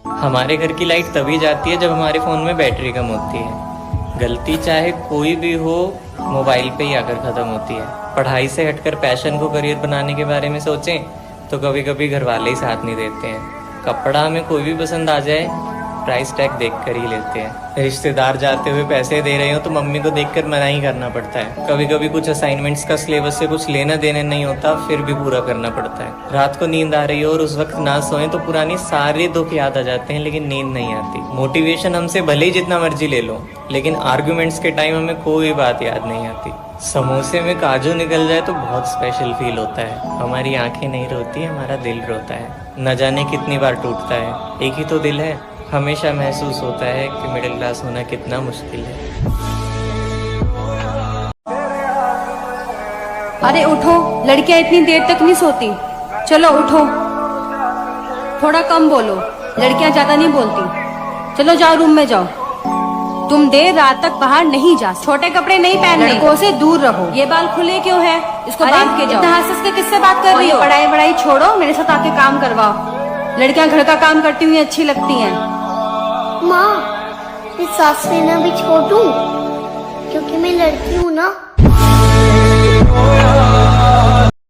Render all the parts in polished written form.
हमारे घर की लाइट तभी जाती है जब हमारे फ़ोन में बैटरी कम होती है। गलती चाहे कोई भी हो, मोबाइल पे ही आकर ख़त्म होती है। पढ़ाई से हटकर पैशन को करियर बनाने के बारे में सोचें तो कभी कभी घर वाले ही साथ नहीं देते हैं। कपड़ा हमें कोई भी पसंद आ जाए, प्राइस टैग देख कर ही लेते हैं। रिश्तेदार जाते हुए पैसे दे रहे हो तो मम्मी को देखकर मना ही करना पड़ता है। कभी कभी कुछ असाइनमेंट्स का सिलेबस से कुछ लेना देना नहीं होता, फिर भी पूरा करना पड़ता है। रात को नींद आ रही हो और उस वक्त ना सोएं तो पुरानी सारे दुख याद आ जाते हैं, लेकिन नींद नहीं आती। मोटिवेशन हमसे भले ही जितना मर्जी ले लो, लेकिन आर्गुमेंट्स के टाइम हमें कोई बात याद नहीं आती। समोसे में काजू निकल जाए तो बहुत स्पेशल फील होता है। हमारी आंखें नहीं रोती, हमारा दिल रोता है। न जाने कितनी बार टूटता है। एक ही तो दिल है। हमेशा महसूस होता है कि मिडिल क्लास होना कितना मुश्किल है। अरे उठो, लड़कियां इतनी देर तक नहीं सोती। चलो उठो, थोड़ा कम बोलो, लड़कियां ज्यादा नहीं बोलती। चलो जाओ, रूम में जाओ। तुम देर रात तक बाहर नहीं जा, छोटे कपड़े नहीं पहनने, लड़कों से दूर रहो। ये बाल खुले क्यों है? इसको बांध के जाओ। इतना हंस के किससे बात कर रही हो? पढ़ाई वढ़ाई छोड़ो, मेरे साथ आके काम करवाओ। लड़कियां घर का काम करती हुई अच्छी लगती हैं। माँ, मैं सांस लेना भी छोड़ दूं, क्योंकि मैं लड़की हूँ ना।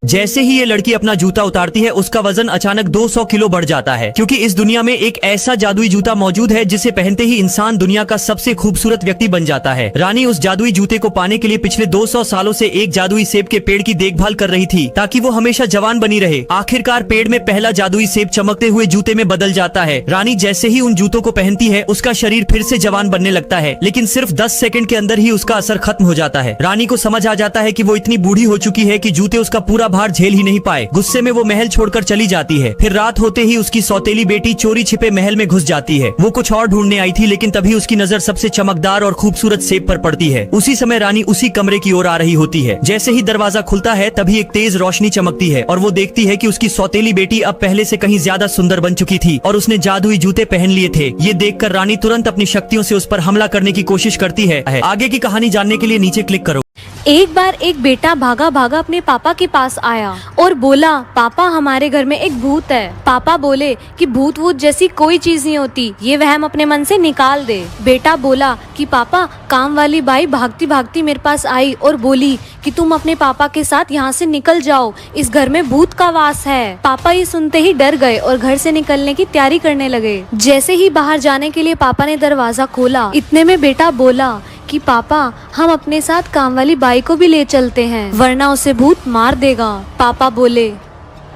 जैसे ही ये लड़की अपना जूता उतारती है, उसका वजन अचानक 200 किलो बढ़ जाता है, क्योंकि इस दुनिया में एक ऐसा जादुई जूता मौजूद है जिसे पहनते ही इंसान दुनिया का सबसे खूबसूरत व्यक्ति बन जाता है। रानी उस जादुई जूते को पाने के लिए पिछले 200 सालों से एक जादुई सेब के पेड़ की देखभाल कर रही थी, ताकि वो हमेशा जवान बनी रहे। आखिरकार पेड़ में पहला जादुई सेब चमकते हुए जूते में बदल जाता है। रानी जैसे ही उन जूतों को पहनती है, उसका शरीर फिर से जवान बनने लगता है, लेकिन सिर्फ 10 सेकंड के अंदर ही उसका असर खत्म हो जाता है। रानी को समझ आ जाता है कि वो इतनी बूढ़ी हो चुकी है कि जूते उसका पूरा भार झेल ही नहीं पाए। गुस्से में वो महल छोड़कर चली जाती है। फिर रात होते ही उसकी सौतेली बेटी चोरी छिपे महल में घुस जाती है। वो कुछ और ढूंढने आई थी, लेकिन तभी उसकी नजर सबसे चमकदार और खूबसूरत सेब पर पड़ती है। उसी समय रानी उसी कमरे की ओर आ रही होती है। जैसे ही दरवाजा खुलता है, तभी एक तेज रोशनी चमकती है और वो देखती है कि उसकी सौतेली बेटी अब पहले से कहीं ज्यादा सुंदर बन चुकी थी और उसने जादुई जूते पहन लिए थे। ये देखकर रानी तुरंत अपनी शक्तियों से उस पर हमला करने की कोशिश करती है। आगे की कहानी जानने के लिए नीचे क्लिक करो। एक बार एक बेटा भागा भागा अपने पापा के पास आया और बोला, पापा हमारे घर में एक भूत है। पापा बोले कि भूत वूत जैसी कोई चीज नहीं होती, ये वहम अपने मन से निकाल दे। बेटा बोला कि पापा, काम वाली बाई भागती भागती मेरे पास आई और बोली कि तुम अपने पापा के साथ यहाँ से निकल जाओ, इस घर में भूत का वास है। पापा ये सुनते ही डर गए और घर से निकलने की तैयारी करने लगे। जैसे ही बाहर जाने के लिए पापा ने दरवाजा खोला, इतने में बेटा बोला कि पापा, हम अपने साथ काम वाली बाई को भी ले चलते हैं, वरना उसे भूत मार देगा। पापा बोले,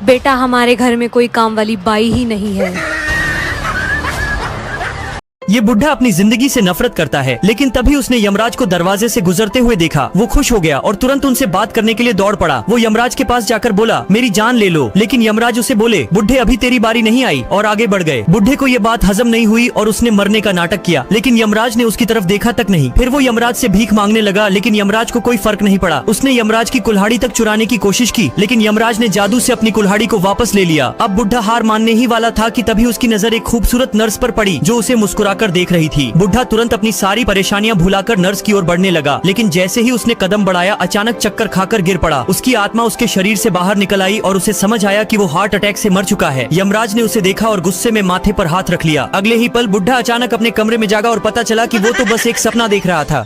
बेटा हमारे घर में कोई काम वाली बाई ही नहीं है। ये बुढ़ा अपनी जिंदगी से नफरत करता है, लेकिन तभी उसने यमराज को दरवाजे से गुजरते हुए देखा। वो खुश हो गया और तुरंत उनसे बात करने के लिए दौड़ पड़ा। वो यमराज के पास जाकर बोला, मेरी जान ले लो, लेकिन यमराज उसे बोले, बुढ़े अभी तेरी बारी नहीं आई, और आगे बढ़ गए। बुढ़े को ये बात हजम नहीं हुई और उसने मरने का नाटक किया, लेकिन यमराज ने उसकी तरफ देखा तक नहीं। फिर वो यमराज से भीख मांगने लगा, लेकिन यमराज को कोई फर्क नहीं पड़ा। उसने यमराज की कुल्हाड़ी तक चुराने की कोशिश की, लेकिन यमराज ने जादू से अपनी कुल्हाड़ी को वापस ले लिया। अब बुढ़ा हार मानने ही वाला था कि तभी उसकी नजर एक खूबसूरत नर्स पर पड़ी, जो उसे मुस्कुराकर देख रही थी। बुढ़ा तुरंत अपनी सारी परेशानियां भुलाकर नर्स की ओर बढ़ने लगा, लेकिन जैसे ही उसने कदम बढ़ाया, अचानक चक्कर खाकर गिर पड़ा। उसकी आत्मा उसके शरीर से बाहर निकल आई और उसे समझ आया कि वो हार्ट अटैक से मर चुका है। यमराज ने उसे देखा और गुस्से में माथे पर हाथ रख लिया। अगले ही पल बुढ़ा अचानक अपने कमरे में जागा और पता चला कि वो तो बस एक सपना देख रहा था।